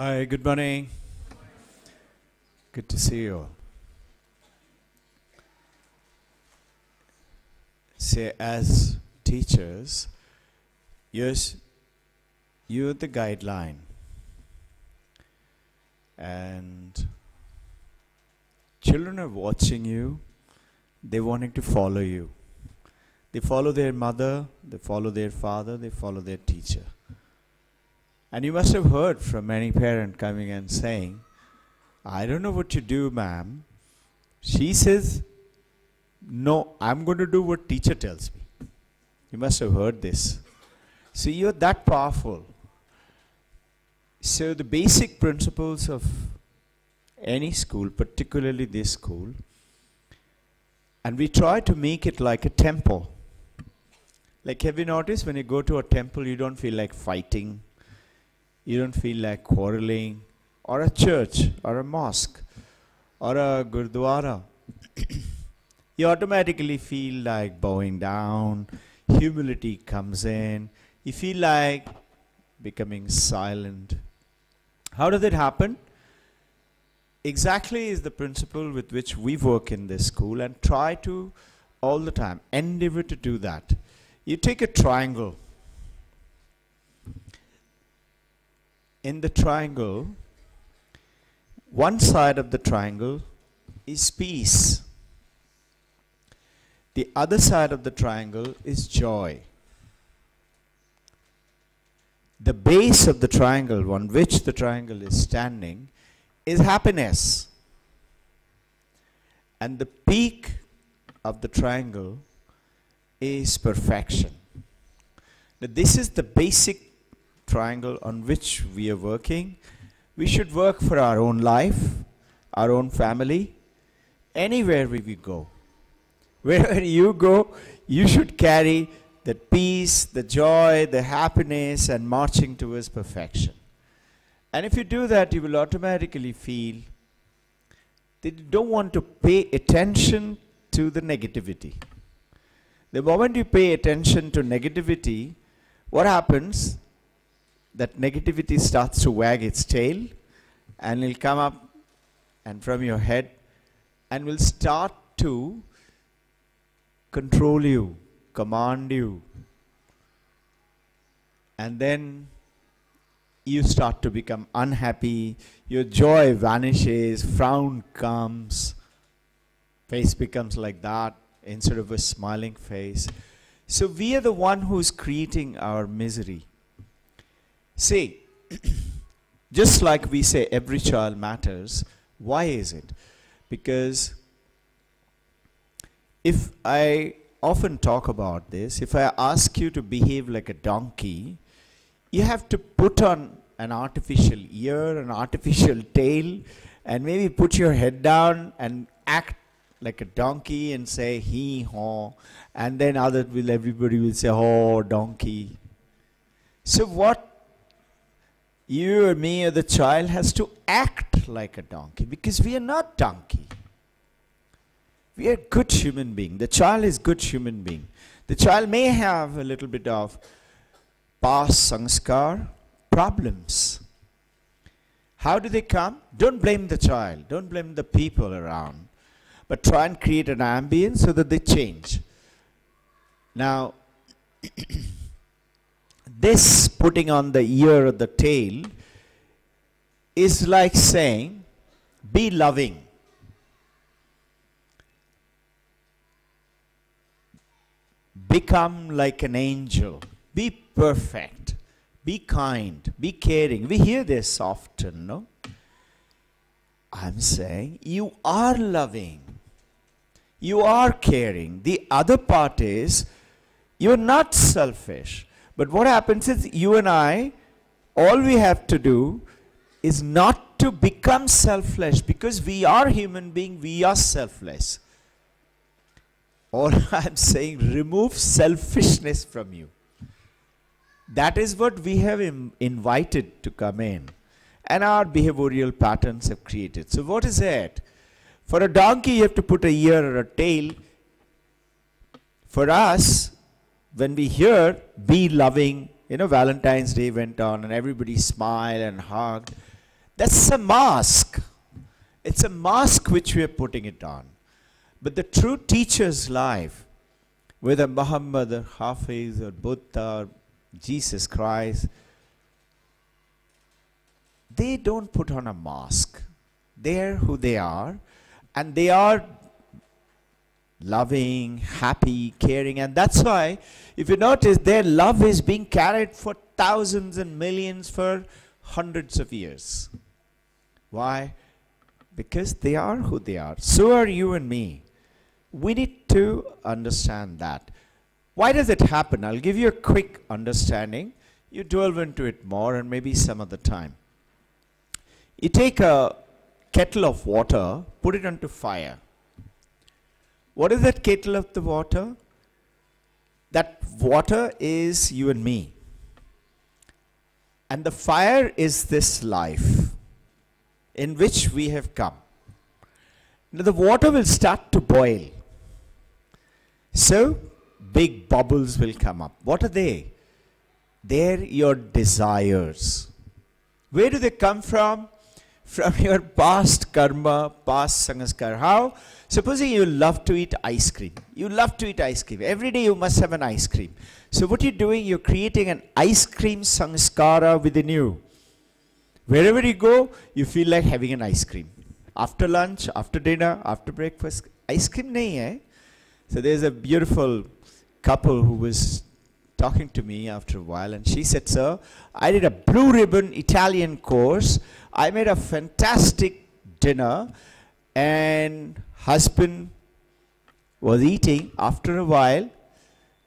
Hi, good morning. Good to see you. Say, as teachers, yes, you're the guideline, and children are watching you. They're wanting to follow you. They follow their mother, they follow their father, they follow their teacher. And you must have heard from many parents coming and saying, I don't know what to do, ma'am. She says, no, I'm going to do what teacher tells me. You must have heard this. So you're that powerful. So the basic principles of any school, particularly this school, and we try to make it like a temple. Like, have you noticed when you go to a temple, you don't feel like fighting, you don't feel like quarreling, or a church, or a mosque, or a gurdwara. You automatically feel like bowing down, humility comes in, you feel like becoming silent. How does it happen? Exactly is the principle with which we work in this school and try to all the time endeavor to do that. You take a triangle. In the triangle, one side of the triangle is peace. The other side of the triangle is joy. The base of the triangle on which the triangle is standing is happiness. And the peak of the triangle is perfection. Now, this is the basic triangle on which we are working. We should work for our own life, our own family, anywhere we go. Wherever you go, you should carry that peace, the joy, the happiness, and marching towards perfection. And if you do that, you will automatically feel that you don't want to pay attention to the negativity. The moment you pay attention to negativity, what happens? That negativity starts to wag its tail and will come up and from your head and will start to control you, command you. And then you start to become unhappy, your joy vanishes, frown comes, face becomes like that instead of a smiling face. So we are the one who's creating our misery. See, just like we say every child matters, why is it? Because if I often talk about this, if I ask you to behave like a donkey, you have to put on an artificial ear, an artificial tail, and maybe put your head down and act like a donkey and say hee haw, and then everybody will say, oh, donkey. So what you or me or the child has to act like a donkey, because we are not donkey. We are good human being. The child is good human being. The child may have a little bit of past sanskar problems. How do they come? Don't blame the child. Don't blame the people around. But try and create an ambience so that they change. Now, this putting on the ear or the tail is like saying, be loving. Become like an angel. Be perfect. Be kind. Be caring. We hear this often, no? I'm saying you are loving. You are caring. The other part is you're not selfish. But what happens is you and I, all we have to do is not to become selfless, because we are human beings, we are selfless. All I'm saying, remove selfishness from you. That is what we have invited to come in. And our behavioral patterns have created. So what is it? For a donkey, you have to put a ear or a tail. For us, when we hear, be loving, Valentine's Day went on and everybody smiled and hugged. That's a mask. It's a mask which we are putting it on. But the true teacher's life, whether Muhammad or Hafiz or Buddha or Jesus Christ, they don't put on a mask. They're who they are, and they are loving, happy, caring, and that's why, if you notice, their love is being carried for thousands and millions for hundreds of years. Why? Because they are who they are. So are you and me. We need to understand that. Why does it happen? I'll give you a quick understanding. You delve into it more and maybe some other time. You take a kettle of water, put it onto fire. What is that kettle of the water? That water is you and me. And the fire is this life in which we have come. Now the water will start to boil. So big bubbles will come up. What are they? They're your desires. Where do they come from? From your past karma, past sanskar. How? Supposing you love to eat ice cream. You love to eat ice cream. Every day you must have an ice cream. So what you're doing, you're creating an ice cream sanskara within you. Wherever you go, you feel like having an ice cream. After lunch, after dinner, after breakfast, ice cream nahi hai. So there's a beautiful couple who was talking to me after a while, and she said, sir, I did a blue ribbon Italian course. I made a fantastic dinner, and husband was eating. After a while,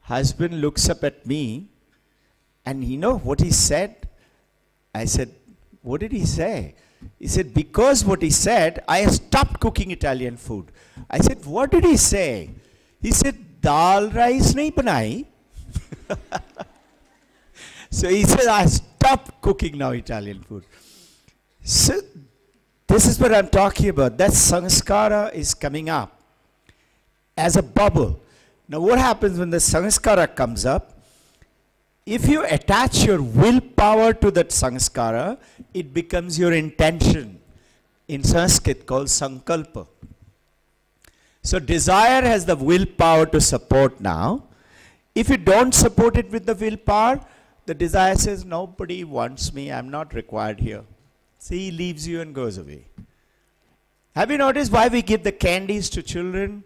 husband looks up at me, and you know what he said? I said, what did he say? He said, because what he said, I stopped cooking Italian food. I said, what did he say? He said, dal rice nahi banai. So he said, I stopped cooking now Italian food. So this is what I'm talking about. That sanskara is coming up as a bubble. Now what happens when the sanskara comes up? If you attach your willpower to that sanskara, it becomes your intention. In Sanskrit called sankalpa. So desire has the willpower to support now. If you don't support it with the willpower, the desire says, nobody wants me, I'm not required here. So he leaves you and goes away. Have you noticed why we give the candies to children?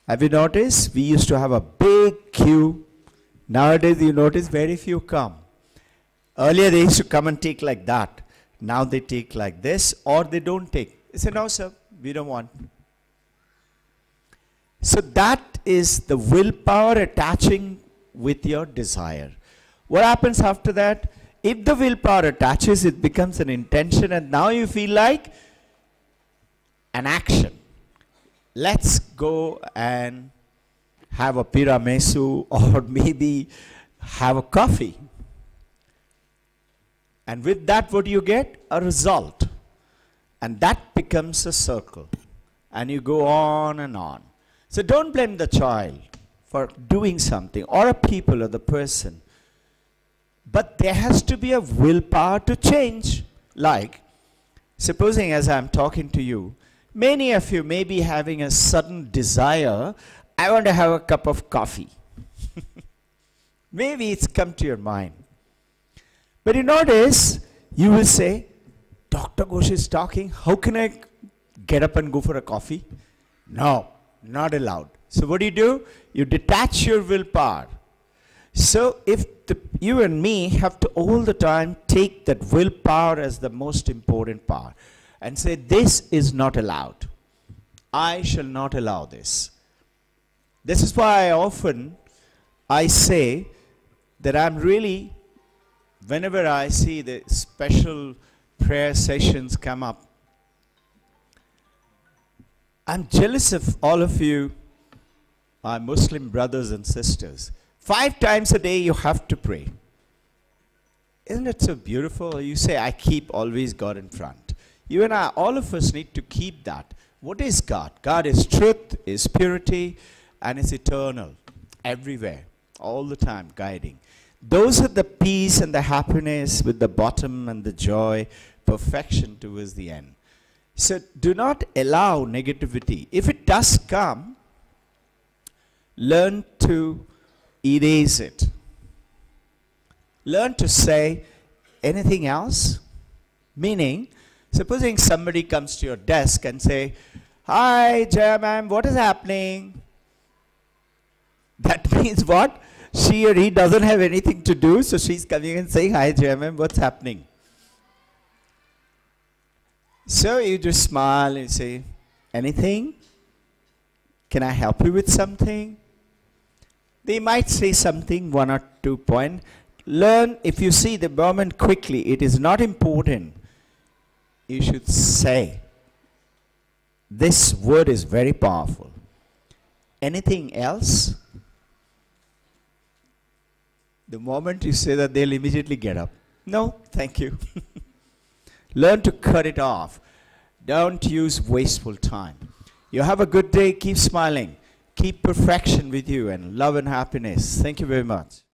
Have you noticed? We used to have a big queue. Nowadays you notice very few come. Earlier they used to come and take like that. Now they take like this, or they don't take. They say, no sir, we don't want. So that is the willpower attaching with your desire. What happens after that? If the willpower attaches, it becomes an intention, and now you feel like an action. Let's go and have a tiramisu, or maybe have a coffee. And with that, what do you get? A result. And that becomes a circle. And you go on and on. So don't blame the child for doing something, or a people, or the person. But there has to be a willpower to change. Like, supposing as I'm talking to you, many of you may be having a sudden desire, I want to have a cup of coffee. Maybe it's come to your mind. But you notice, you will say, Dr. Ghosh is talking, how can I get up and go for a coffee? No, not allowed. So what do? You detach your willpower. So if you and me have to all the time take that willpower as the most important power and say, this is not allowed. I shall not allow this. This is why I say that I'm really, whenever I see the special prayer sessions come up, I'm jealous of all of you, our Muslim brothers and sisters. 5 times a day you have to pray. Isn't it so beautiful? You say, I keep always God in front. You and I, all of us need to keep that. What is God? God is truth, is purity, and is eternal. Everywhere, all the time, guiding. Those are the peace and the happiness with the bottom and the joy, perfection towards the end. So do not allow negativity. If it does come, learn to erase it. Learn to say anything else. Meaning, supposing somebody comes to your desk and say, "Hi, Jaya ma'am, what is happening?" That means what? She or he doesn't have anything to do, so she's coming and saying, "Hi, Jaya ma'am, what's happening?" So you just smile and say, "Anything? Can I help you with something?" They might say something, 1 or 2 points. Learn, if you see the moment quickly, it is not important. You should say, this word is very powerful. Anything else? The moment you say that, they'll immediately get up. No, thank you. Learn to cut it off. Don't use wasteful time. You have a good day. Keep smiling. Keep perfection with you and love and happiness. Thank you very much.